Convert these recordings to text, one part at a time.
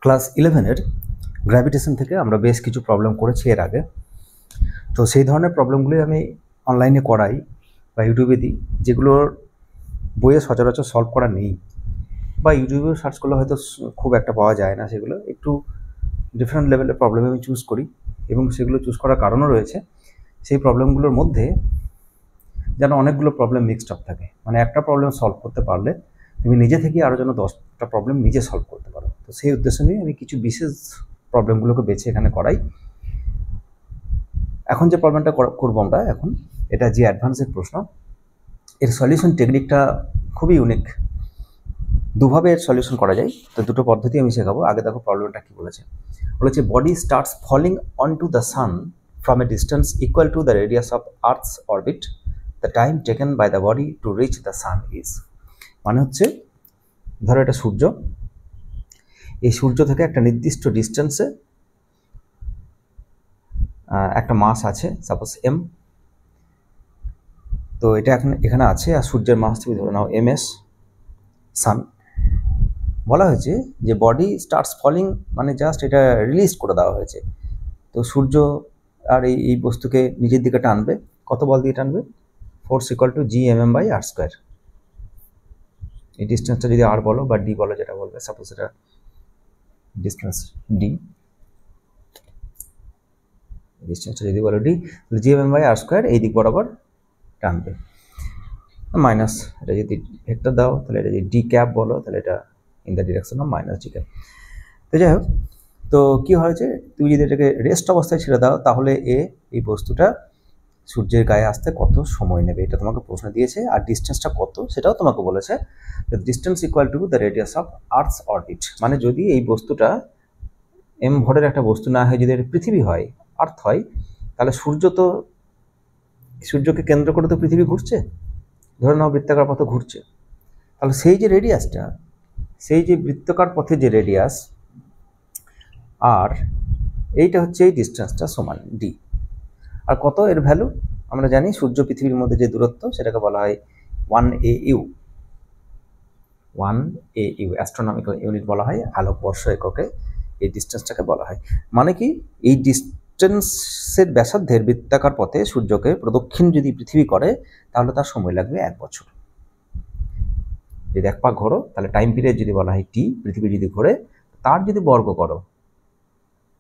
Class 11-এর gravitation থেকে আমরা বেশ কিছু প্রবলেম করেছি এর আগে। তো সেই ধরনের প্রবলেমগুলি আমি অনলাইনে করাই বা ইউটিউবে দিই, যেগুলোর বইয়ে সচরাচর সলভ করা নেই, বা ইউটিউবেও সার্চ করলে হয়তো খুব একটা পাওয়া যায় না। সেগুলো একটু ডিফারেন্ট লেভেলের প্রবলেম আমি চুজ করি, এবং সেগুলো চুজ করার কারণও রয়েছে। সেই প্রবলেমগুলোর মধ্যে যেন অনেকগুলো প্রবলেম মিক্সড আপ থাকে, মানে একটা প্রবলেম সলভ করতে পারলে তুমি নিজে থেকে আরও যেন 10টা প্রবলেম নিজে সলভ করতে পারো। তো সেই উদ্দেশ্য নিয়ে আমি কিছু বিশেষ প্রবলেমগুলোকে বেছে এখানে করাই। এখন যে প্রবলেমটা করবো আমরা এখন, এটা যে অ্যাডভান্সের প্রশ্ন, এর সলিউশন টেকনিকটা খুবই ইউনিক। দুভাবে এর সলিউশন করা যায়, তো দুটো পদ্ধতি আমি শেখাবো। আগে দেখো প্রবলেমটা কি বলেছে। Body starts falling on to the sun from a distance equal to the radius of earth's orbit, the time taken by the body to reach the sun is. মানে হচ্ছে, ধরো এটা সূর্য, এই সূর্য থেকে একটা নির্দিষ্ট ডিস্টেন্সে একটা মাস আছে, সাপোজ এম। তো এটা এখন এখানে আছে, আর সূর্যের মাস তুমি ধরে নাও ms, সান। বলা হয়েছে যে বডি স্টার্টস ফলিং, মানে জাস্ট এটা রিলিজ করে দেওয়া হয়েছে। তো সূর্য আর এই বস্তুকে নিজের দিকে টানবে, কত বল দিয়ে টানবে? Force equal to G/m/r²। এই ডিস্টেন্সটা যদি আর বলো বা ডি বলো, যেটা বলবে, সাপোজ এটা ডিস্টেন্স ডি, ডিস্টেন্সটা যদি বলো ডি, তাহলে G/m/r² এই দিক বরাবর টানবে, মাইনাস এটা যদি ভেক্টর দাও, তাহলে এটা যদি ডি ক্যাপ বলো, তাহলে এটা in the direction of minus D cap. তো যাই হোক, তো কী হয়েছে, তুমি যদি এটাকে রেস্ট অবস্থায় ছেড়ে দাও, তাহলে এই বস্তুটা সূর্যের গায়ে আসতে কত সময় নেবে, এটা তোমাকে প্রশ্ন দিয়েছে। আর ডিস্টেন্সটা কত সেটাও তোমাকে বলেছে, distance equal to the radius of earth's orbit. মানে যদি এই বস্তুটা এম ভরের একটা বস্তু না হয়, যদি এটা পৃথিবী হয়, আর্থ হয়, তাহলে সূর্যকে কেন্দ্র করে তো পৃথিবী ঘুরছে, ধরে নাও বৃত্তাকার পথে ঘুরছে। তাহলে সেই যে রেডিয়াসটা, সেই যে বৃত্তাকার পথে যে রেডিয়াস, আর এইটা হচ্ছে এই ডিস্টেন্সটা সমান ডি। আর কত এর ভ্যালু আমরা জানি, সূর্য পৃথিবীর মধ্যে যে দূরত্ব, সেটাকে বলা হয় 1 AU। 1 AU অ্যাস্ট্রোনমিক্যাল ইউনিট বলা হয়, আলোকবর্ষ এককে এই ডিস্টেন্সটাকে বলা হয়। মানে কি, এই ডিস্টেন্সের ব্যাসার্ধের বৃত্তাকার পথে সূর্যকে প্রদক্ষিণ যদি পৃথিবী করে, তাহলে তার সময় লাগবে 1 বছর। যদি 1 পাক ঘোরো, তাহলে টাইম পিরিয়ড যদি বলা হয় টি, পৃথিবী যদি ঘোরে, তার যদি বর্গ করো,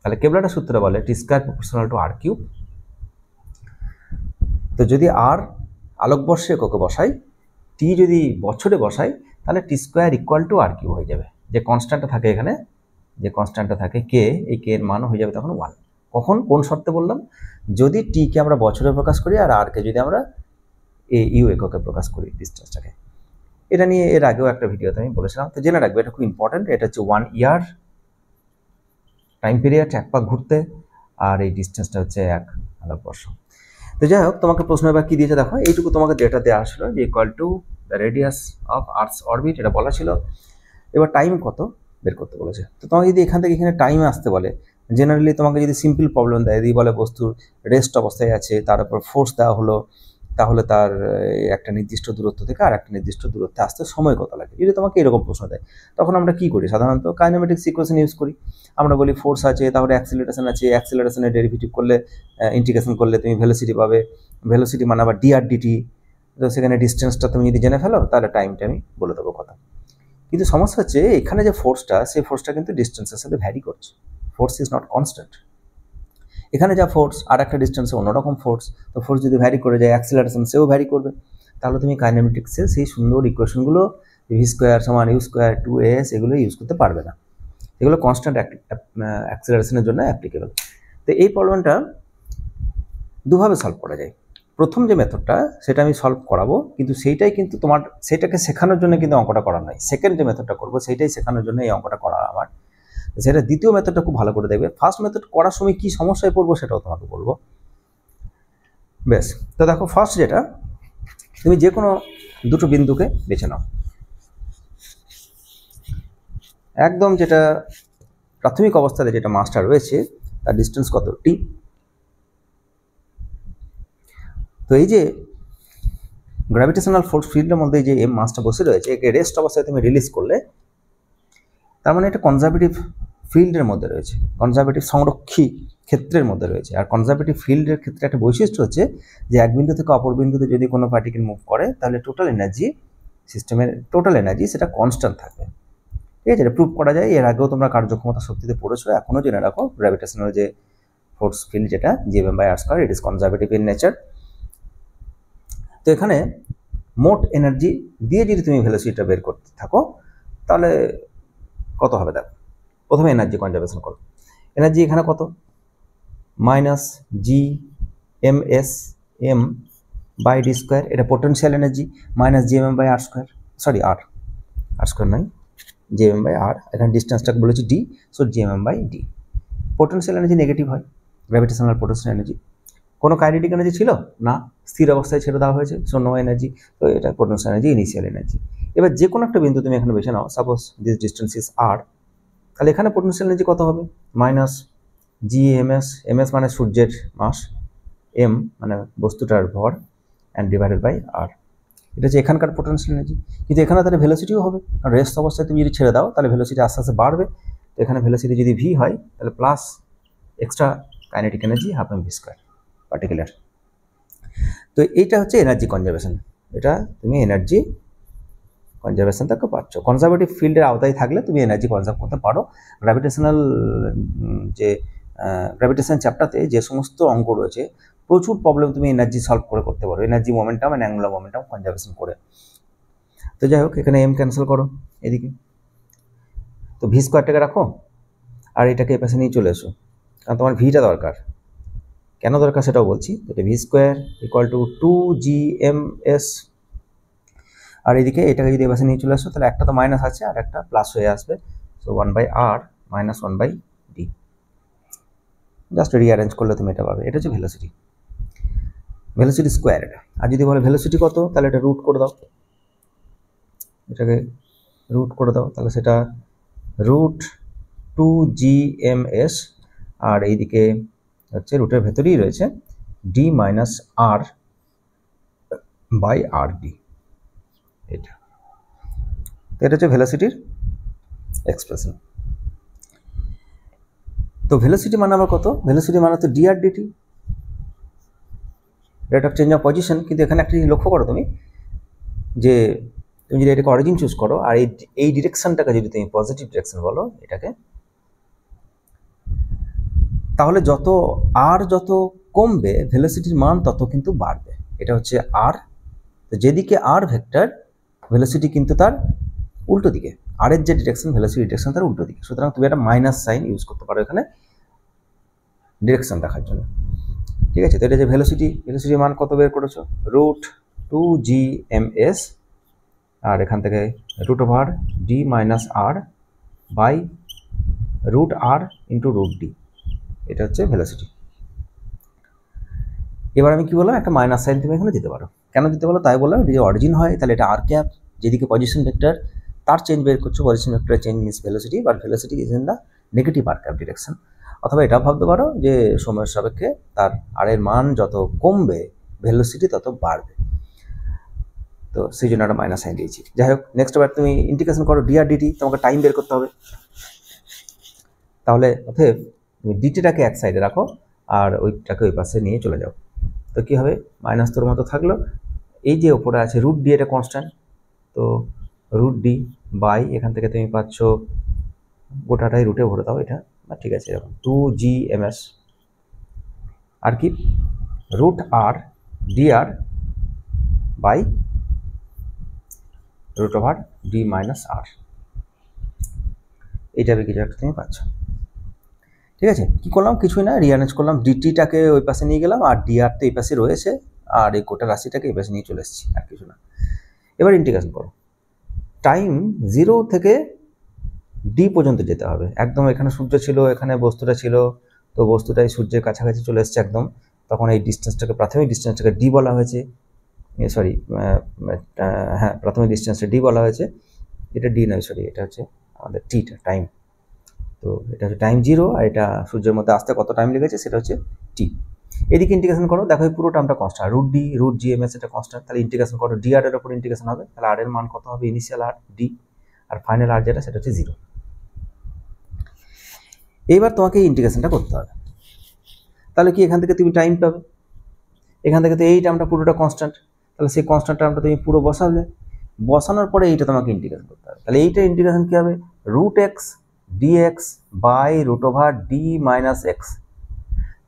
তাহলে কেবলাটা সূত্রে বলে T² প্রপোর্শনাল টু R3। তো যদি আর আলোকবর্ষে এককে বসাই, টি যদি বছরে বসাই, তাহলে T² ইকুয়াল টু R3 হয়ে যাবে। যে কনস্ট্যান্টটা থাকে এখানে, যে কনস্ট্যান্টটা থাকে কে, এই কে এর মানও হয়ে যাবে তখন 1। কখন, কোন শর্তে বললাম? যদি টিকে আমরা বছরে প্রকাশ করি, আর আরকে যদি আমরা AU এককে প্রকাশ করি ডিস্টেন্সটাকে। এটা নিয়ে এর আগেও একটা ভিডিওতে আমি বলেছিলাম, তো জেনে রাখবে, এটা খুব ইম্পর্টেন্ট। এটা হচ্ছে 1 ইয়ার টাইম পিরিয়ড 1 পাক ঘুরতে, আর এই ডিস্টেন্সটা হচ্ছে 1 আলোকবর্ষ। তো যাই হোক, তোমাকে প্রশ্ন এবার কি দিয়েছে দেখো, এইটুকু তোমাকে ডেটা দেওয়া আসলো, যে equal to the radius of earth's orbit, এটা বলা ছিল। এবার টাইম কত বের করতে বলেছে। তো তোমাকে যদি এখান থেকে এখানে টাইম আসতে বলে, জেনারেলি তোমাকে যদি সিম্পল প্রবলেম দেয়, যদি বলে বস্তুর রেস্ট অবস্থায় আছে, তার উপর ফোর্স দেওয়া হলো, তাহলে তার একটা নির্দিষ্ট দূরত্ব থেকে আর একটা নির্দিষ্ট দূরত্বে আসতে সময় কত লাগে, যদি তোমাকে এরকম প্রশ্ন দেয়, তখন আমরা কি করি? সাধারণত কাইনেমেটিক্স ইকুয়েশন ইউজ করি। আমরা বলি ফোর্স আছে, তাহলে অ্যাক্সিলারেশন আছে, অ্যাক্সিলারেশনের ডেরিভেটিভ করলে, ইন্টিগ্রেশন করলে তুমি ভেলোসিটি পাবে, ভেলোসিটি মানে আবার dr/dt। তো সেখানে ডিস্টেন্সটা তুমি যদি জেনে ফেলো, তাহলে টাইমটা আমি বলে দেবো কথা। কিন্তু সমস্যা হচ্ছে, এখানে যে ফোর্সটা, সেই ফোর্সটা কিন্তু ডিস্টেন্সের সাথে ভ্যারি করছে। Force is not constant. এখানে যা ফোর্স, আর একটা ডিস্টেন্সে অন্যরকম ফোর্স। তো ফোর্স যদি ভ্যারি করে যায়, অ্যাক্সিলারেশন সেও ভ্যারি করবে। তাহলে তুমি কাইনেমেটিক্সের সেই সুন্দর ইকুয়েশনগুলো v² = u² 2as এগুলো ইউজ করতে পারবে না। এগুলো কনস্ট্যান্ট অ্যাক্সিলারেশনের জন্য অ্যাপ্লিকেবল। তো এই প্রবলেমটা দুভাবে সলভ করা যায়। প্রথম যে মেথডটা, সেটা আমি সলভ করাবো, কিন্তু সেইটাই কিন্তু তোমার, সেটাকে শেখানোর জন্য কিন্তু অঙ্কটা করা নয়। সেকেন্ড যে মেথডটা করবো, সেইটাই শেখানোর জন্য এই অঙ্কটা করা আমার। সেটা দ্বিতীয় মেথডটা খুব ভালো করে দেখবে। ফার্স্ট মেথড করার সময় কি সমস্যায় পড়বো, সেটাও তোমাকে বলবো। বেশ, তো দেখো, ফার্স্ট যেটা, তুমি যে কোনো দুটো বিন্দুকে বেছে নাও, একদম যেটা প্রাথমিক অবস্থাতে যেটা মাসটা রয়েছে, তার ডিস্টেন্স কত, টি। তো এই যে গ্র্যাভিটেশনাল ফোর্স ফিল্ডের মধ্যে যে মাসটা বসে রয়েছে, একে রেস্ট অবস্থায় তুমি রিলিজ করলে, তার মানে এটা কনজারভেটিভ ফিল্ডের মধ্যে রয়েছে, কনজারভেটিভ সংরক্ষী ক্ষেত্রের মধ্যে রয়েছে। আর কনজারভেটিভ ফিল্ডের ক্ষেত্রে একটা বৈশিষ্ট্য হচ্ছে যে এক বিন্দু থেকে অপর বিন্দুতে যদি কোনো পার্টিকেল মুভ করে তাহলে টোটাল এনার্জি, সিস্টেমের টোটাল এনার্জি সেটা কনস্ট্যান্ট থাকবে। ঠিক আছে, এটা প্রুভ করা যায়। এর আগেও তোমরা কার্যক্ষমতা শক্তিতে পড়েছো, এখনও জেনে রাখো গ্র্যাভিটেশনাল যে ফোর্স ফিল্ড যেটা gm/r², it is conservative in nature. তো এখানে মোট এনার্জি দিয়ে যদি তুমি ভেলোসিটিটা বের করতে থাকো তাহলে কত হবে দেখো। প্রথমে এনার্জি কনজারভেশন করো। এনার্জি এখানে কত, -gm/s/m/d², এটা potential energy, -gm/r², sorry r² নয়, gm/r, এখানে ডিস্টেন্সটাকে বলেছি d, so gm/d। Potential energy negative হয়, গ্র্যাভিটেশনাল পোটেনশিয়াল এনার্জি। কোনো কাইনেটিক এনার্জি ছিল না, স্থির অবস্থায় ছেড়ে দেওয়া হয়েছে, সো নো এনার্জি। তো এটা পোটেনশিয়াল এনার্জি, ইনিশিয়াল এনার্জি। এবার যে কোনো একটা বিন্দু তুমি এখানে বেছে নাও, suppose this distance is r, তাহলে এখানে পোটেনশিয়াল এনার্জি কত হবে, -gms, ms মানে সূর্যের মাস, m মানে বস্তুটার ভর, অ্যান্ড ডিভাইডেড বাই r। এটা হচ্ছে এখানকার পোটেনশিয়াল এনার্জি। কিন্তু এখানে তাহলে ভেলোসিটিও হবে, কারণ রেস্ট অবস্থায় তুমি যদি ছেড়ে দাও তাহলে ভেলোসিটি আস্তে আস্তে বাড়বে। তো এখানে ভেলোসিটি যদি v হয় তাহলে plus extra kinetic energy ½ m v² particular. তো এইটা হচ্ছে এনার্জি কনজারভেশন, এটা তুমি এনার্জি কনজারভেশন থেকে পাচ্ছ। কনজারভেটিভ ফিল্ডের আওতায় থাকলে তুমি এনার্জি কনজার্ভ করতে পারো। গ্র্যাভিটেশনাল যে গ্র্যাভিটেশন চ্যাপ্টারতে যে সমস্ত অঙ্ক রয়েছে, প্রচুর প্রবলেম তুমি এনার্জি সলভ করে করতে পারো, energy momentum and angular momentum conservation করে। তো যাই হোক, এখানে এম ক্যান্সেল করো এদিকে, তো v²টাকে রাখো আর এটাকে এপাশে নিয়ে চলে এসো, কারণ তোমার ভিটা দরকার। কেন দরকার সেটাও বলছি। এটা v² = 2gms, আর এদিকে এটাকে যদি এপাশে নিয়ে চলে আসো তাহলে একটা তো মাইনাস আছে আর একটা প্লাস হয়ে আসবে, so 1/r - 1/d। Just rearrange করলে তুমি এটা পাবে। এটা হচ্ছে ভেলোসিটি, ভেলোসিটি স্কোয়ার এটা। আর যদি বলে ভেলোসিটি কত, তাহলে এটা রুট করে দাও, এটাকে রুট করে দাও, তাহলে সেটা √2gms, আর এইদিকে হচ্ছে রুটের ভেতরেই রয়েছে d-r/rd। এটা হচ্ছে ভেলোসিটির এক্সপ্রেশন। তো ভেলোসিটি মানে আবার কত, ভেলোসিটি মানে তো dr/dt, rate of change of position. কিন্তু এখানে একটা জিনিস লক্ষ্য করো তুমি, যে তুমি যদি এটাকে অরিজিন চুজ করো আর এই ডিরেকশনটাকে যদি তুমি পজিটিভ ডিরেকশন বলো এটাকে, তাহলে যত যত কমবে ভেলোসিটির মান তত কিন্তু বাড়বে। এটা হচ্ছে r। তো যেদিকে r ভেক্টর, ভেলোসিটি কিন্তু তার উল্টো দিকে, r এর যে ডিরেকশন, ভেলোসিটি ডিরেকশন তার উল্টো দিকে। সুতরাং তুমি একটা মাইনাস সাইন ইউজ করতে পারো এখানে ডিরেকশন দেখার জন্য। ঠিক আছে, তো এটা যে ভেলোসিটির মান কত বের করেছো, √2gms, আর এখান থেকে √d-r/√r × √d, এটা হচ্ছে ভেলোসিটি। এবার আমি কি বললাম, একটা মাইনাস সাইন তুমি এখানে দিতে পারো। কেন দিতে পারো তাই বললাম, এটা যে অরিজিন হয় তাহলে এটা r, যেদিকে পজিশন ভেক্টর তার চেঞ্জ বের করছো, পজিশন ভেক্টরের change means velocity, but velocity is in the negative r direction. অথবা এটা ভাবতে পারো যে সময়ের সাপেক্ষে তার r এর মান যত কমবে ভেলোসিটি তত বাড়বে। তো সেই জন্য একটা মাইনাস সাইন দিয়েছি। যাই হোক, নেক্সট আবার তুমি ইন্টিগ্রেশন করো dr/dt, তোমাকে টাইম বের করতে হবে। তাহলে অতএব তুমি ডিটিটাকে এক সাইডে রাখো আর ওইটাকে ওই পাশে নিয়ে চলে যাও। তো কী হবে, মাইনাস তোর মতো থাকলো, এই যে ওপরে আছে √d, এটা কনস্ট্যান্ট, তো √d বাই এখান থেকে তুমি পাচ্ছ গোটাটাই রুটে ভরে দাও এটা, ঠিক আছে, এরকম 2gms, আর কি √r/dr বাই √d-r, এইটা কিছু একটা তুমি পাচ্ছ। ঠিক আছে, কি করলাম, কিছুই না, রিঅ্যারেঞ্জ করলাম, ডিটিটাকে ওই পাশে নিয়ে গেলাম আর dr তো এই পাশে রয়েছে, আর এই গোটা রাশিটাকে এই পাশে নিয়ে চলে এসেছি, আর কিছু না। এবার ইন্টিগ্রেশন করো, টাইম 0 থেকে d পর্যন্ত যেতে হবে। একদম এখানে সূর্য ছিল, এখানে বস্তুটা ছিল, তো বস্তুটাই সূর্যের কাছাকাছি চলে এসছে একদম, তখন এই ডিস্টেন্সটাকে, প্রাথমিক ডিস্টেন্সটাকে d বলা হয়েছে, সরি হ্যাঁ প্রাথমিক ডিস্টেন্সটা d বলা হয়েছে, এটা d নয়, সরি এটা হচ্ছে আমাদের টিটা, টাইম। তো এটা হচ্ছে টাইম 0, আর এটা সূর্যের মধ্যে আসতে কত টাইম লেগেছে সেটা হচ্ছে t। এদিকে ইন্টিগ্রেশন করো, দেখো পুরো টার্মটা কনস্ট্যান্ট, √d √gms এটা কনস্ট্যান্ট, তাহলে ইন্টিগ্রেশন করো dr এর উপর ইন্টিগ্রেশন হবে, তাহলে r এর মান কত হবে, ইনিশিয়াল r d, আর ফাইনাল r যেটা সেটা হচ্ছে 0। এইবার তোমাকে এই ইন্টিগ্রেশনটা করতে হবে। তাহলে কি এখান থেকে তুমি টাইম পাবে, এখান থেকে তো এই টার্মটা পুরোটা কনস্ট্যান্ট, তাহলে সেই কনস্ট্যান্ট টার্মটা তুমি পুরো বসাবে, বসানোর পরে এইটা তোমাকে ইন্টিগ্রেশন করতে হবে। তাহলে এইটা ইন্টিগ্রেশন কী হবে, root x dx by root over d minus x.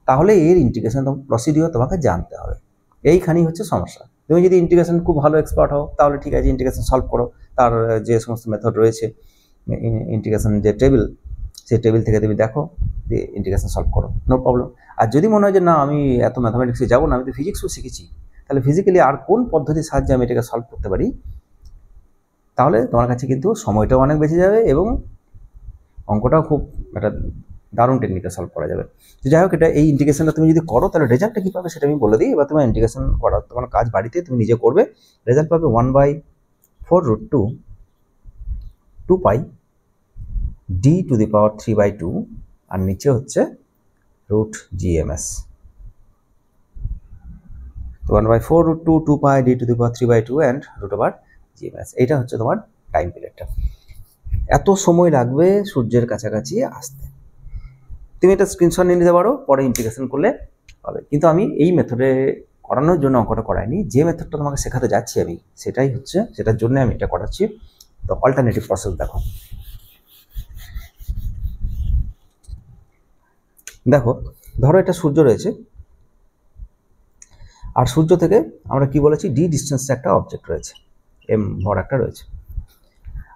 তাহলে এর ইন্টিগ্রেশন প্রসিডিওর তোমাকে জানতে হবে, এইখানেই হচ্ছে সমস্যা। তুমি যদি ইন্টিগ্রেশন খুব ভালো এক্সপার্ট হও তাহলে ঠিক আছে, ইন্টিগ্রেশন সলভ করো, তার যে সমস্ত মেথড রয়েছে ইন্টিগ্রেশন যে টেবিল, সেই টেবিল থেকে তুমি দেখো দিয়ে ইন্টিগ্রেশন সলভ করো, নো প্রবলেম। আর যদি মনে হয় যে না আমি এত ম্যাথামেটিক্সে যাবো না, আমি তো ফিজিক্সও শিখেছি, তাহলে ফিজিক্যালি আর কোন পদ্ধতির সাহায্যে আমি এটাকে সলভ করতে পারি, তাহলে তোমার কাছে কিন্তু সময়টাও অনেক বেঁচে যাবে এবং অঙ্কটাও খুব একটা দারুণ টেকনিকে সলভ করা যাবে। তো যাই হোক, এটা এই ইন্টিগ্রেশনটা তুমি যদি করো তাহলে রেজাল্টটা কী পাবে সেটা আমি বলে দিই। এবার তোমার ইন্টিগ্রেশন করার তোমার কাজ বাড়িতে তুমি নিজে করবে, রেজাল্ট পাবে 1/4√2 পাই d⁻³ আর নিচে হচ্ছে √GMS। তো 1/4√2 পাই d⁻³ অ্যান্ড √GMS, এইটা হচ্ছে তোমার টাইম পিরিয়ডটা। এত সময় লাগবে সূর্যের কাছাকাছি আসতে। তুমি এটা স্ক্রিনশট নিয়ে নিতে পারো, পরে ইন্টিগ্রেশন করলে হবে। কিন্তু আমি এই মেথডে করানোর জন্য অঙ্কটা করাইনি, যে মেথডটা তোমাকে শেখাতে যাচ্ছি আমি সেটাই হচ্ছে, সেটার জন্য আমি এটা করাচ্ছি। তো অল্টারনেটিভ প্রসেস দেখো, দেখো ধরো এটা সূর্য রয়েছে, আর সূর্য থেকে আমরা কি বলেছি, ডি ডিস্টেন্সে একটা অবজেক্ট রয়েছে, এম ভর একটা রয়েছে।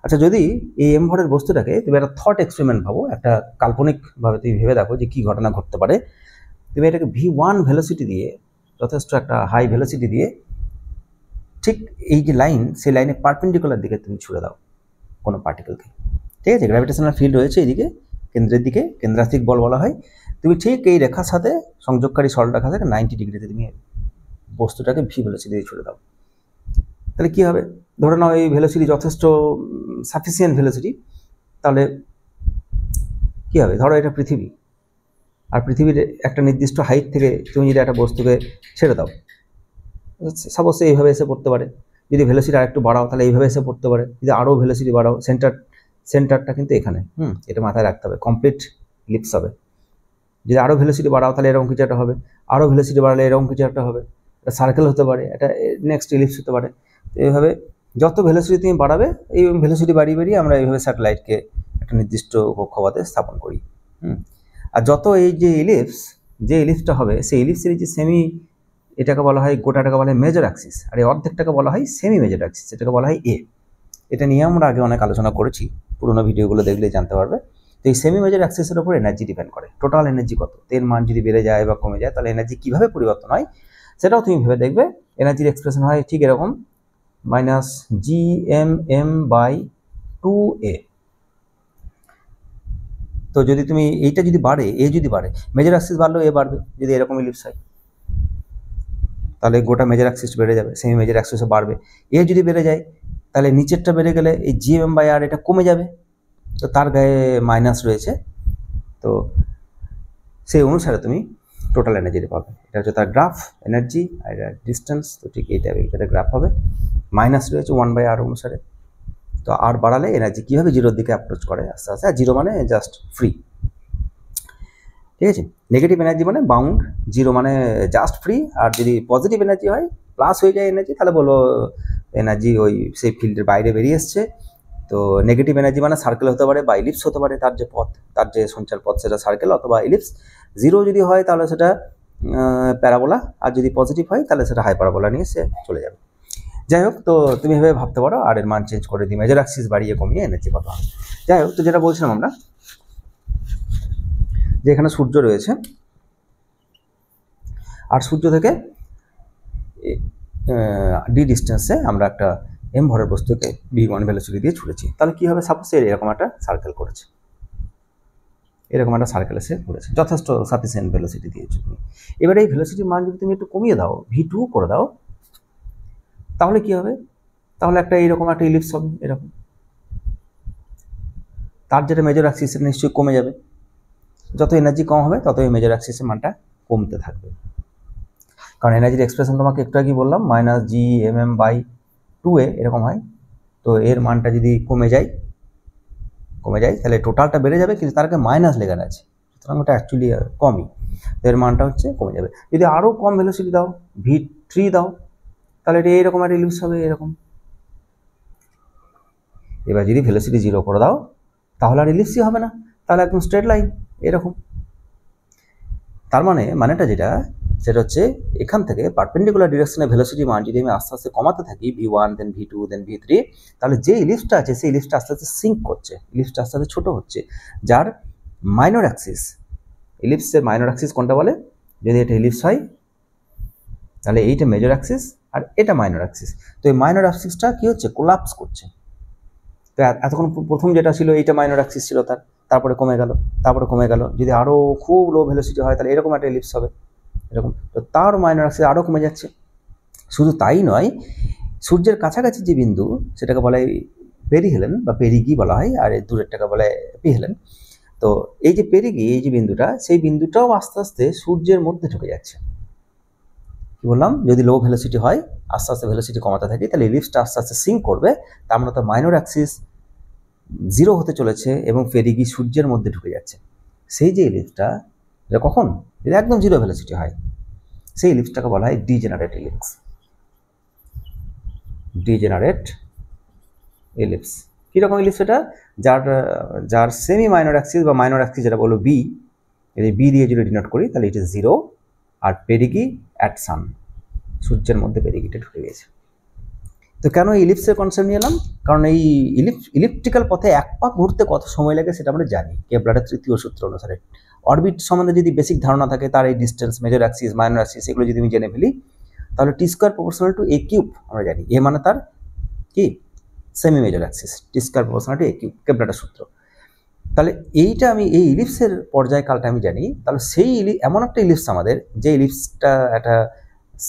আচ্ছা, যদি এই এম ভরের বস্তুটাকে তুমি একটা থট এক্সপেরিমেন্ট ভাবো, একটা কাল্পনিকভাবে তুমি ভেবে দেখো যে কী ঘটনা ঘটতে পারে। তুমি এটাকে v1 ভেলোসিটি দিয়ে, যথেষ্ট একটা হাই ভেলোসিটি দিয়ে, ঠিক এই যে লাইন, সেই লাইনে পারপেন্ডিকুলার দিকে তুমি ছুড়ে দাও কোনো পার্টিকেলকে, ঠিক আছে? গ্র্যাভিটেশনাল ফিল্ড রয়েছে এইদিকে, কেন্দ্রের দিকে, কেন্দ্রাস্তিক বল বলা হয়। তুমি ঠিক এই রেখার সাথে, সংযোগকারী সরলরেখা থেকে 90 ডিগ্রিতে তুমি বস্তুটাকে ভি ভেলোসিটি দিয়ে ছুড়ে দাও। তাহলে কী হবে, ধরে নাও এই ভেলোসিটি যথেষ্ট সাফিসিয়েন্ট ভেলোসিটি, তাহলে কী হবে, ধরো এটা পৃথিবী, আর পৃথিবীর একটা নির্দিষ্ট হাইট থেকে তুমি যদি একটা বস্তুকে ছেড়ে দাও, সাপোজ এইভাবে এসে পড়তে পারে। যদি ভেলোসিটি আরেকটু বাড়াও তাহলে এইভাবে এসে পড়তে পারে। যদি আরও ভেলোসিটি বাড়াও, সেন্টারটা কিন্তু এখানে, এটা মাথায় রাখতে হবে, কমপ্লিট ইলিপস হবে। যদি আরও ভেলোসিটি বাড়াও তাহলে এরকম কিছু একটা হবে, আরও ভেলোসিটি বাড়ালে এরকম কিছু একটা হবে, এটা সার্কেল হতে পারে, এটা নেক্সট ইলিপস হতে পারে। তো এইভাবে যত ভেলোসিটি তুমি বাড়াবে, এই ভেলোসিটি বাড়িয়ে বাড়িয়ে আমরা এইভাবে স্যাটেলাইটকে একটা নির্দিষ্ট কক্ষপথে স্থাপন করি। আর যত এই যে ইলিপসটা হবে, সেই ইলিপসের যে সেমি, এটাকে বলা হয়, গোটাটাকে বলা হয় মেজর অ্যাক্সিস, আর এই অর্ধেকটাকে বলা হয় সেমি মেজর অ্যাক্সিস, এটাকে বলা হয় এ। এটা নিয়ে আমরা আগে অনেক আলোচনা করেছি, পুরোনো ভিডিওগুলো দেখলে জানতে পারবে। তো এই সেমি মেজর অ্যাক্সিসের উপর এনার্জি ডিপেন্ড করে, টোটাল এনার্জি কত, এর মান যদি বেড়ে যায় বা কমে যায় তাহলে এনার্জি কীভাবে পরিবর্তন হয় সেটাও তুমি ভেবে দেখবে। এনার্জির এক্সপ্রেশন হয় ঠিক এরকম, -GMM/2A। তো যদি তুমি এইটা যদি বাড়ে, এ যদি বাড়ে, মেজর অ্যাক্সিস বাড়লেও এ বাড়বে। যদি এরকম ইলিপস হয় তাহলে গোটা মেজর অ্যাক্সিস বেড়ে যাবে, সেমি মেজর অ্যাক্সিসও বাড়বে। এ যদি বেড়ে যায় তাহলে নিচেরটা বেড়ে গেলে এই GMM/r এটা কমে যাবে, তো তার গায়ে মাইনাস রয়েছে, তো সেই অনুসারে তুমি টোটাল এনার্জিটা পাবে। এটা হচ্ছে তার গ্রাফ, এনার্জি আর ডিস্টেন্স। তো ঠিক এই টাইপের গ্রাফ হবে, মাইনাস রয়েছে 1/r অনুসারে। তো আর বাড়ালে এনার্জি কীভাবে জিরোর দিকে অ্যাপ্রোচ করে আস্তে আস্তে, আর জিরো মানে জাস্ট ফ্রি, ঠিক আছে? নেগেটিভ এনার্জি মানে বাউন্ড, জিরো মানে জাস্ট ফ্রি। আর যদি পজিটিভ এনার্জি হয়, প্লাস হয়ে যায় এনার্জি, তাহলে বলো এনার্জি ওই সেই ফিল্ডের বাইরে বেরিয়ে এসছে। তো নেগেটিভ এনার্জি মানে সার্কেল হতে পারে বা ইলিপস হতে পারে, তার যে পথ, তার যে সঞ্চার পথ সেটা সার্কেল অথবা ইলিপস। জিরো যদি হয় তাহলে সেটা প্যারাবোলা, আর যদি পজিটিভ হয় তাহলে সেটা হাইপারবোলা নিয়ে সে চলে যাবে। যাই হোক, তো তুমি এভাবে ভাবতে পারো, আর এর মান চেঞ্জ করে দিই, মেজর অ্যাক্সিস বাড়িয়ে কমিয়ে এনার্জি কত হবে। যাই হোক, তো যেটা বলছিলাম আমরা, যে এখানে সূর্য রয়েছে, আর সূর্য থেকে ডি ডিস্টেন্সে আমরা একটা এম ভরের বস্তুকে v1 ভেলোসিটি দিয়ে ছুড়েছি। তাহলে কী হবে, সাপোজ এরকম একটা সার্কেল করেছে, এরকম একটা সার্কেল এসে ঘুরেছে, যথেষ্ট সাফিসিয়েন্ট ভেলোসিটি দিয়েছো তুমি। এবারে এই ভেলোসিটির মান যদি তুমি একটু কমিয়ে দাও, v2 করে দাও, তাহলে কী হবে, তাহলে একটা এইরকম একটা ইলিপস হবে এরকম। তার যেটা মেজর অ্যাক্সিস সেটা নিশ্চয়ই কমে যাবে, যত এনার্জি কম হবে তত এই মেজর অ্যাক্সিসের মানটা কমতে থাকবে। কারণ এনার্জির এক্সপ্রেশন তোমাকে একটু আগে বললাম, -GMM/2A এরকম হয়। তো এর মানটা যদি কমে যায় তাহলে টোটালটা বেড়ে যাবে, কিন্তু তার আগে মাইনাস লেখানো আছে, সুতরাং ওটা অ্যাকচুয়ালি কমই, এর মানটা হচ্ছে কমে যাবে। যদি আরও কম ভেলোসিটি দাও, v3 দাও, তাহলে এটা এইরকম একটা ইলিপস হবে, এরকম। এবার যদি ভেলোসিটি 0 করে দাও তাহলে আর ইলিপসই হবে না, তাহলে একদম স্ট্রেট লাইন এরকম। তার মানেটা যেটা, সেটা হচ্ছে এখান থেকে পারপেন্ডিকুলার ডিরেকশনে ভেলোসিটি মান যদি আমি আস্তে আস্তে কমাতে থাকি, v1 দেন v2 দেন v3, তাহলে যে ইলিপসটা আছে সেই ইলিপসটা আস্তে আস্তে সিঙ্ক করছে, ইলিপসটা আস্তে আস্তে ছোট হচ্ছে, যার মাইনর অ্যাক্সিস, ইলিপসের মাইনর অ্যাক্সিস কোনটা বলে, যদি এটা ইলিপস হয় তাহলে এইটা মেজর অ্যাক্সিস আর এটা মাইনর অ্যাক্সিস। তো এই মাইনর অ্যাক্সিসটা কি হচ্ছে, কোলাপস করছে। তো এতক্ষণ প্রথম যেটা ছিল এইটা মাইনর অ্যাক্সিস ছিল তার, তারপরে কমে গেল। যদি আরও খুব লো ভেলোসিটি হয় তাহলে এরকম একটা ইলিপস হবে, এরকম। তো তার মাইনর অ্যাক্সিস আরও কমে যাচ্ছে। শুধু তাই নয়, সূর্যের কাছাকাছি যে বিন্দু সেটাকে বলা হয় পেরিহেলেন বা পেরিগি বলা হয়, আর এই দূরেরটাকে বলা হয় এপিহেলেন। তো এই যে পেরিগি, এই যে বিন্দুটা, সেই বিন্দুটাও আস্তে আস্তে সূর্যের মধ্যে ঢুকে যাচ্ছে। কি বললাম, যদি লো ভেলোসিটি হয়, আস্তে আস্তে ভেলোসিটি কমাতে থাকি, তাহলে ইলিপসটা আস্তে আস্তে সিঙ্ক করবে, তার মানে তো মাইনর অ্যাক্সিস 0 হতে চলেছে এবং পেরিগি সূর্যের মধ্যে ঢুকে যাচ্ছে। সেই যে ইলিপসটা, এটা কখন, যদি একদম 0 ভেলোসিটি হয়, সেই ইলিপসটাকে বলা হয় ডিজেনারেট ইলিপস। ডিজেনারেট ইলিপস কীরকম ইলিপস এটা, যার সেমি মাইনর অ্যাক্সিস বা মাইনর অ্যাক্সিস যেটা বলো বি, যদি বি দিয়ে যদি ডিনোট করি তাহলে এটা 0, আর পেরিগি অ্যাট সান, সূর্যের মধ্যে পেরিগিটা ঢুকে গেছে। তো কেন এই ইলিপসের কনসেপ্ট নিয়ে এলাম, কারণ এই ইলিপ্টিক্যাল পথে এক পাক ঘুরতে কত সময় লাগে সেটা আমরা জানি কেপলারের তৃতীয় সূত্র অনুসারে। অরবিট সম্বন্ধে যদি বেসিক ধারণা থাকে, তার এই distance, major axis, minor axis, এগুলো যদি আমি জেনে ফেলি, তাহলে T square proportional to A cube আমরা জানি। এ মানে তার কি, semi major axis, T square proportional to A cube, কেপলারের সূত্র। তাহলে এইটা আমি, এই ইলিপসের পর্যায়কালটা আমি জানি, তাহলে সেই এমন একটা ইলিপস আমাদের, যে ইলিপসটা একটা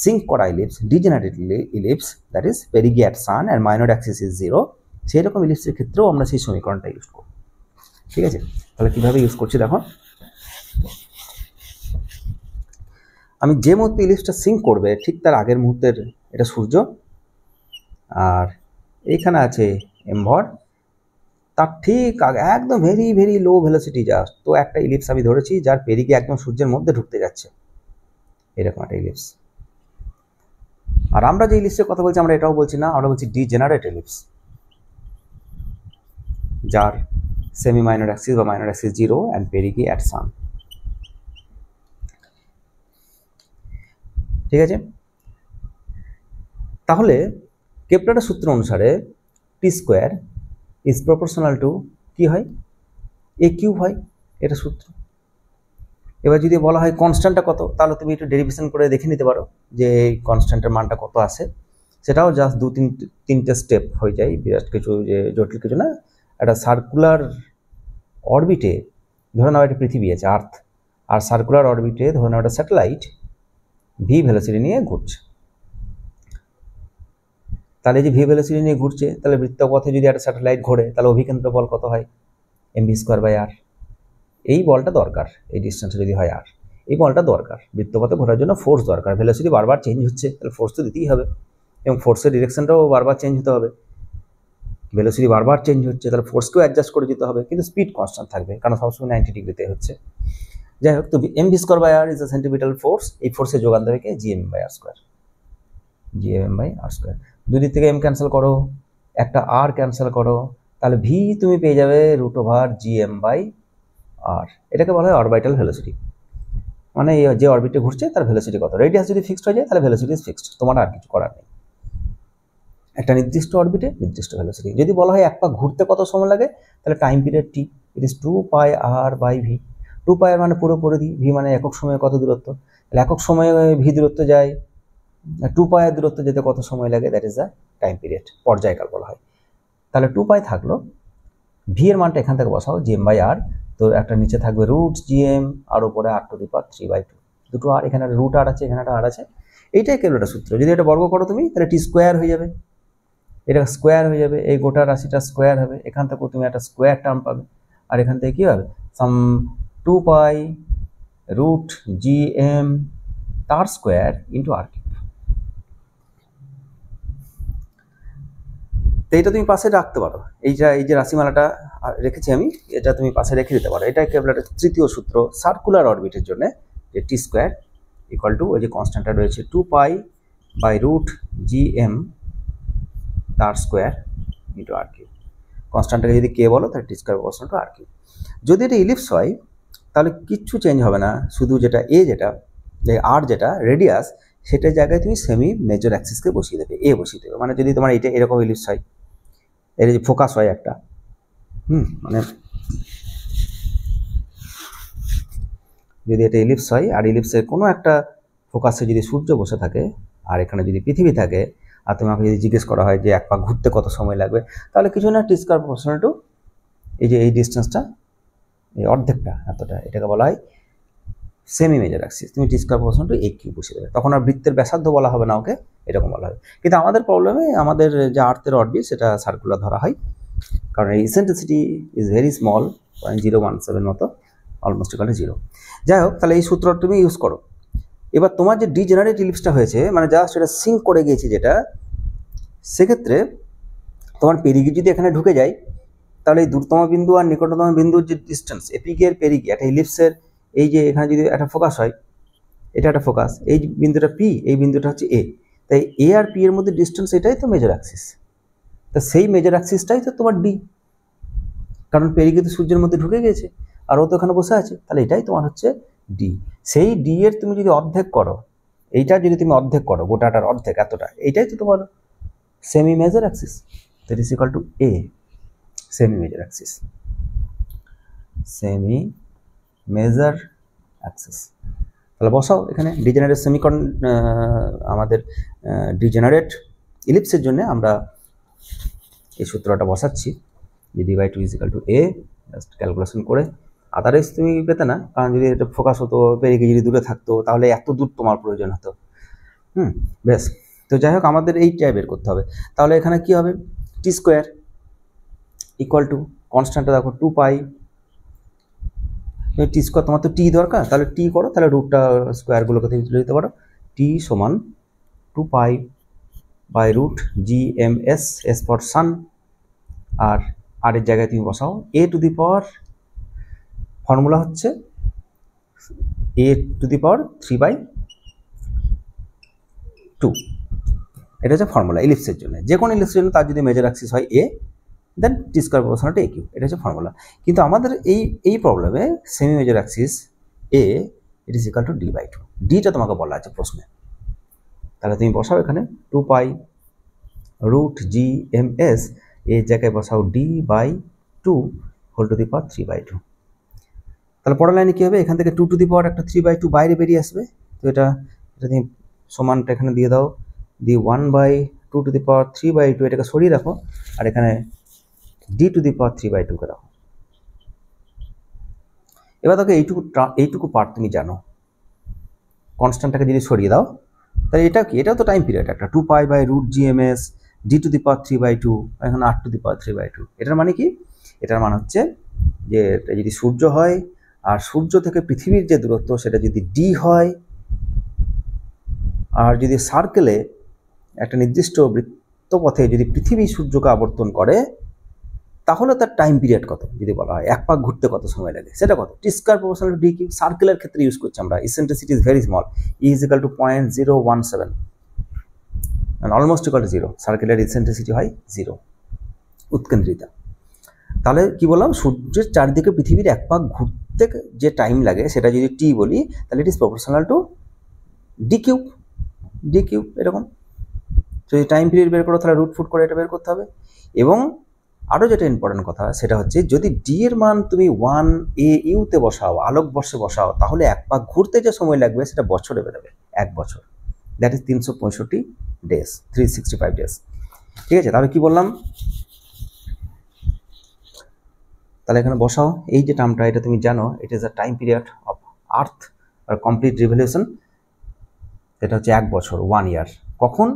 সিঙ্ক করা ellipse, degenerate ellipse, that is perigee at sun and minor axis is 0, সেই রকম ইলিপসের ক্ষেত্রেও আমরা সেই সমীকরণটা ইউজ করব। ঠিক আছে, তাহলে কীভাবে ইউজ করছি দেখো। আমি যে মুহূর্তে ইলিপসটা সিঙ্ক করবে, ঠিক তার আগের মুহূর্তের এটা সূর্য, আর এইখানে আছে এমভর, তার ঠিক আগে একদম very very low velocity just, তো একটা ইলিপস আমি ধরেছি যার পেরিগি একদম সূর্যের মধ্যে ঢুকতে যাচ্ছে, এরকম একটা ইলিপস। আর আমরা যে ইলিপসের কথা বলছি, আমরা এটাও বলছি না, আমরা বলছি ডিজেনারেট ইলিপস, যার সেমি মাইনর অ্যাক্সিস বা মাইনর অ্যাক্সিস 0 অ্যান্ড পেরিগি অ্যাট সান। ঠিক আছে, তাহলে কেপলারের সূত্র অনুসারে T square is proportional to কি হয়, এ কিউব হয়, এটা সূত্র। এবার যদি বলা হয় কনস্ট্যান্টটা কত, তাহলে তুমি একটু ডেরিভেশন করে দেখে নিতে পারো যে এই কনস্ট্যান্টের মানটা কত আসে। সেটাও জাস্ট তিনটে স্টেপ হয়ে যায়, বিরাট কিছু যে জটিল কিছু না। একটা সার্কুলার অরবিটে ধরে নাও একটা পৃথিবী আছে, আর্থ, আর সার্কুলার অরবিটে ধরে নাও একটা স্যাটেলাইট ভি ভেলোসিটি নিয়ে ঘুরছে। তাহলে যে ভি ভেলোসিটি নিয়ে ঘুরছে, তাহলে বৃত্তপথে যদি একটা স্যাটেলাইট ঘোরে, তাহলে অভিকেন্দ্র বল কত হয়, mv²/r। এই বলটা দরকার, এই ডিস্টেন্সে যদি হয় আর, এই বলটা দরকার বৃত্তপথে ঘোরার জন্য, ফোর্স দরকার। ভেলোসিটি বারবার চেঞ্জ হচ্ছে, তাহলে ফোর্স তো দিতেই হবে, এবং ফোর্সের ডিরেকশনটাও বারবার চেঞ্জ হতে হবে। ভেলোসিটি বারবার চেঞ্জ হচ্ছে, তাহলে ফোর্সকেও অ্যাডজাস্ট করে দিতে হবে, কিন্তু স্পিড কনস্ট্যান্ট থাকবে, কারণ সবসময় 90 ডিগ্রিতে হচ্ছে। যাই হোক, তো mv²/r ইজ আ সেন্টিপিটাল ফোর্স, এই ফোর্সের যোগান দেবে কে, gm/r², gm/r²। দুদিক থেকে m ক্যান্সেল করো, একটা r ক্যান্সেল করো, তাহলে v তুমি পেয়ে যাবে √gm/r। এটাকে বলা হয় অরবিটাল ভেলোসিটি, মানে যে অরবিটে ঘুরছে তার ভেলোসিটি কত। রেডিয়াস যদি ফিক্সড হয়ে যায় তাহলে ভেলোসিটি ইজ ফিক্সড, তোমার আর কিছু করার নেই, একটা নির্দিষ্ট অরবিটে নির্দিষ্ট ভেলোসিটি। যদি বলা হয় এক পাক ঘুরতে কত সময় লাগে, তাহলে time period T, it is 2πr/v। 2πr মানে পুরো পরিধি, v মানে একক সময়ে কত দূরত্ব, তাহলে একক সময়ে v দূরত্ব যায়, 2πr দূরত্ব যেতে কত সময় লাগে, that is the time period, পর্যায়কাল বলা হয়। তাহলে 2π থাকলো, v এর মানটা এখান থেকে বসাও gm/r, তো একটা নিচে থাকবে √gm আর উপরে r⁵/2, দুটো আর, এখানে √r আছে, এখানে একটা r আছে। এইটাই কেপলারের সূত্র। যদি এটা বর্গ করো তুমি, তাহলে টি স্কোয়ার হয়ে যাবে, এটা স্কোয়ার হয়ে যাবে, এই গোটা রাশিটা স্কোয়ার হবে, এখান থেকে তুমি একটা স্কোয়ার টার্ম পাবে, আর এখান থেকে কী হবে, সাম 2π √gm তার স্কোয়ার ইন্টু r কিউব। তো এইটা তুমি পাশে রাখতে পারো, এই যে রাশিমালাটা রেখেছি আমি, এটা তুমি পাশে রেখে দিতে পারো। এটা কেবল একটা তৃতীয় সূত্র সার্কুলার অরবিটের জন্য, যে টি স্কোয়ার ইকুয়াল টু ওই যে কনস্ট্যান্টটা রয়েছে 2π/√gm তার স্কোয়ার ইন্টু আর কিউ। কনস্ট্যান্টটাকে যদি কে বলো তাহলে T square proportional to R cube. যদি এটা ইলিপস হয় তাহলে কিচ্ছু চেঞ্জ হবে না, শুধু যেটা আর যেটা রেডিয়াস সেটার জায়গায় তুমি সেমি মেজর অ্যাক্সিসকে বসিয়ে দেবে, বসিয়ে দেবে। মানে যদি তোমার এটা এরকম ইলিপস হয়, এর যে ফোকাস হয় একটা, মানে যদি এটা ইলিপস হয় আর ইলিপসের কোনো একটা ফোকাসে যদি সূর্য বসে থাকে আর এখানে যদি পৃথিবী থাকে, আর তোমাকে যদি জিজ্ঞেস করা হয় যে এক পাক ঘুরতে কত সময় লাগবে, তাহলে কিছু না, টি স্কয়ার প্রপোর্শনাল টু এই যে এই ডিস্টেন্সটা, এই অর্ধেকটা এতটা, এটাকে বলা হয় সেমি মেজর অ্যাক্সিস। তুমি টি স্কয়ার প্রপোর্শনাল টু এই কিউ বসিয়ে দেবে, তখন আর বৃত্তের ব্যাসার্ধ বলা হবে না, ওকে এরকম বলা হবে। কিন্তু আমাদের প্রবলেমে আমাদের যে আর্থের অরবিট সেটা সার্কুলার ধরা হয়, কারণ এই ইসেন্ট্রিসিটি ইজ ভেরি স্মল, 0.017 মতো, অলমোস্ট ইকুয়াল টু 0। যাই হোক, তাহলে এই সূত্রটা তুমি ইউজ করো। এবার তোমার যে ডিজেনারেট ইলিপসটা হয়েছে, মানে জাস্ট এটা সিঙ্ক করে গিয়েছে যেটা, সেক্ষেত্রে তোমার পেরিগি যদি এখানে ঢুকে যায়, তাহলে এই দূরতম বিন্দু আর নিকটতম বিন্দুর যে ডিস্টেন্স, এপিকে আর পেরিগি, একটা ইলিপসের এই যে এখানে যদি একটা ফোকাস হয়, এটা একটা ফোকাস, এই বিন্দুটা পি, এই বিন্দুটা হচ্ছে এ, তাই এ আর পি এর মধ্যে ডিস্টেন্স, এটাই তো মেজর অ্যাক্সিস। তা সেই মেজর অ্যাক্সিসটাই তো তোমার ডি, কারণ পেরিগি তো সূর্যের মধ্যে ঢুকে গেছে আর ও তো এখানে বসে আছে, তাহলে এটাই তোমার হচ্ছে ডি। সেই ডি এর তুমি যদি অর্ধেক করো, এইটা যদি তুমি অর্ধেক করো, গোটাটার অর্ধেক এতটা, এইটাই তো তোমার semi major Axis, that is equal to A, semi major Axis, semi major Axis. তাহলে বসাও এখানে ডিজেনারেট আমাদের ডিজেনারেট ইলিপসের জন্য আমরা এই সূত্রটা বসাচ্ছি, যে d by two is equal to a, just calculation করে। আদারওয়াইজ তুমি পেতে না, কারণ যদি এটা ফোকাস হতো, পেরিগি যদি দূরে থাকতো, তাহলে এত দূর তোমার প্রয়োজন হতো। বেশ, তো যাই হোক, আমাদের এইটাই বের করতে হবে। তাহলে এখানে কি হবে, টি স্কোয়ার ইকুয়াল টু কনস্ট্যান্টটা দেখো 2π, টি স্কোয়ার, তোমার তো টি দরকার, তাহলে টি করো, তাহলে রুটটা স্কোয়ারগুলোকে তুমি তুলে দিতে পারো। টি সমান 2π/√gms, এস ফর সান, আর এর জায়গায় তুমি বসাও এ টু দি পাওয়ার, ফর্মুলা হচ্ছে এ টু দি পাওয়ার 3/2, এটা হচ্ছে ফর্মুলা ইলিপসের জন্য। যে কোনো ইলিপসের জন্য তার যদি মেজর অ্যাক্সিস হয় A, then T square proportional to A cube, এটা হচ্ছে ফর্মুলা। কিন্তু আমাদের এই প্রবলেমে semi major axis A, it is equal to D by two, ডিটা তোমাকে বলা আছে প্রশ্নে। তাহলে তুমি বসাও এখানে 2π/√gms, এর জায়গায় বসাও D by two whole to the power 3/2। তাহলে পরের লাইনে কী হবে, এখান থেকে 2 টু দি পাওয়ার একটা 3/2 বাইরে বেরিয়ে আসবে, তো এটা তুমি সমানটা এখানে দিয়ে দাও, দিয়ে 1/2 টু দি পাওয়ার 3/2, এটাকে সরিয়ে রাখো, আর এখানে ডি টু দি পাওয়ার 3/2কে রাখো। এবার দেখো এইটুকু পার্ট তুমি জানো, কনস্ট্যান্টটাকে যদি সরিয়ে দাও, তাহলে এটা কি, এটাও তো টাইম পিরিয়ড একটা, 2π/√gms, D two the power 3/2, এখন আর টু দি পাওয়ার 3/2। এটার মানে কি, এটার মানে হচ্ছে যে এটা যদি সূর্য হয় আর সূর্য থেকে পৃথিবীর যে দূরত্ব সেটা যদি ডি হয়, আর যদি সার্কেলে একটা নির্দিষ্ট বৃত্তপথে যদি পৃথিবী সূর্যকে আবর্তন করে, তাহলে তার টাইম পিরিয়ড কত, যদি বলা হয় এক পাক ঘুরতে কত সময় লাগে, সেটা কত, T square proportional to D cube. সার্কেলের ক্ষেত্রে ইউজ করছি আমরা, eccentricity is very small, E is equal to 0.017, and almost equal to 0, সার্কেলের ইসেন্ট্রিসিটি হয় 0, উৎকেন্দ্রিতা। তাহলে কি বললাম, সূর্যের চারদিকে পৃথিবীর এক পাক ঘুরতে যে টাইম লাগে সেটা যদি টি বলি, তাহলে it is proportional to D cube, এরকম। যদি টাইম পিরিয়ড বের করো, তাহলে √ফুট করে এটা বের করতে হবে। এবং আরও যেটা ইম্পর্টেন্ট কথা, সেটা হচ্ছে যদি ডি এর মান তুমি 1 AU-তে বসাও, আলোকবর্ষে বসাও, তাহলে এক পাক ঘুরতে যে সময় লাগবে সেটা বছরে বেরোবে, 1 বছর, দ্যাট ইজ 365 ডেজ, 365 ডেজ। ঠিক আছে, তাহলে কি বললাম, তাহলে এখানে বসাও এই যে টার্মটা, এটা তুমি জানো, it is a time period of earth আর কমপ্লিট রিভলিউশন, এটা হচ্ছে 1 বছর, 1 ইয়ার। কখন,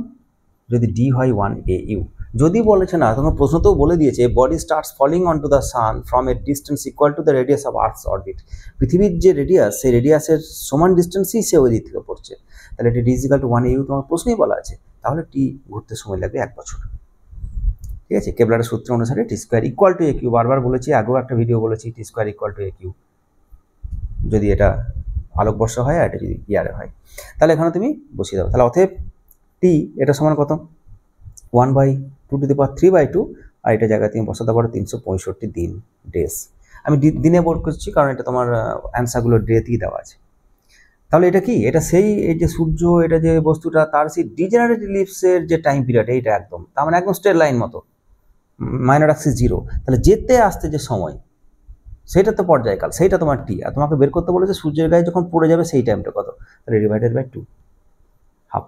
যদি ডি হয় 1 AU। যদি বলেছে না, তখন প্রশ্নতেও বলে দিয়েছে, body starts falling on to the sun from a distance equal to the radius of earth's orbit. পৃথিবীর যে রেডিয়াস, সেই রেডিয়াসের সমান ডিস্টেন্সই সে ওই দিক থেকে পড়ছে, তাহলে এটি D is equal two 1 AU তোমার প্রশ্নেই বলা আছে, তাহলে টি ঘুরতে সময় লাগবে 1 বছর। ঠিক আছে, কেপলারের সূত্র অনুসারে T square equal to A cube, বারবার বলেছি, আগেও একটা ভিডিও বলেছি, T square equal to A cube যদি এটা আলোকবর্ষ হয় আর এটা যদি ইয়ারে হয়। তাহলে এখানে তুমি বসিয়ে দাও। তাহলে অতএব টি এটা সমান কত, 1/2^3/2, আর এটা জায়গায় তুমি বসাতে পারো 365 দিন, ডেজ। আমি দিনে বোর্ড করছি কারণ এটা তোমার অ্যান্সারগুলো ডেতেই দেওয়া আছে। তাহলে এটা কি, এটা সেই এই যে সূর্য, এটা যে বস্তুটা, তার সেই ডিজেনারেট ইলিপসের যে টাইম পিরিয়ড, এইটা একদম, তার মানে একদম স্ট্রেট লাইন মতো, মাইনর অ্যাক্সিস 0। তাহলে যেতে আসতে যে সময়, সেইটা তো পর্যায়কাল, সেইটা তোমার টি। আর তোমাকে বের করতে বলেছে সূর্যের গায়ে যখন পড়ে যাবে সেই টাইমটা কত, তাহলে ডিভাইডেড বাই 2, হাফ।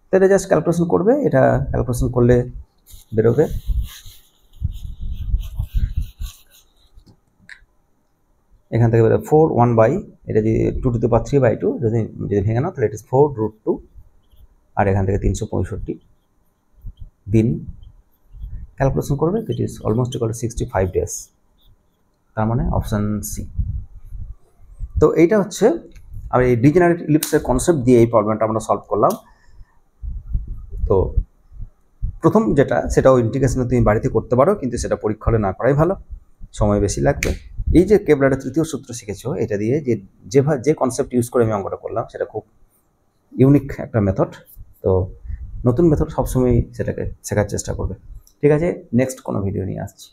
তো এটা জাস্ট ক্যালকুলেশন করবে, এটা ক্যালকুলেশন করলে বেরোবে এখান থেকে বেরোবে 4 এটা যদি 2^3/2 যদি ভেঙে নাও তাহলে ইট ইস 4√2, আর এখান থেকে 365 দিন ক্যালকুলেশন করবে, it is almost equal to 65 days. তার মানে অপশান সি। তো এইটা হচ্ছে আমি এই ডিজেনারেট ইলিপসের কনসেপ্ট দিয়ে এই প্রবলেমটা আমরা সলভ করলাম। তো প্রথম যেটা, সেটাও ইন্টিগ্রেশনে তুমি বাড়িতে করতে পারো, কিন্তু সেটা পরীক্ষা হলে না করাই ভালো, সময় বেশি লাগবে। এই যে কেপলারের তৃতীয় সূত্র শিখেছো, এটা দিয়ে যে কনসেপ্ট ইউজ করে আমি অঙ্কটা করলাম, সেটা খুব ইউনিক একটা মেথড। তো নতুন মেথড সবসময় সেটাকে শেখার চেষ্টা করবে। ঠিক আছে, নেক্সট কোনো ভিডিও নিয়ে আসছি।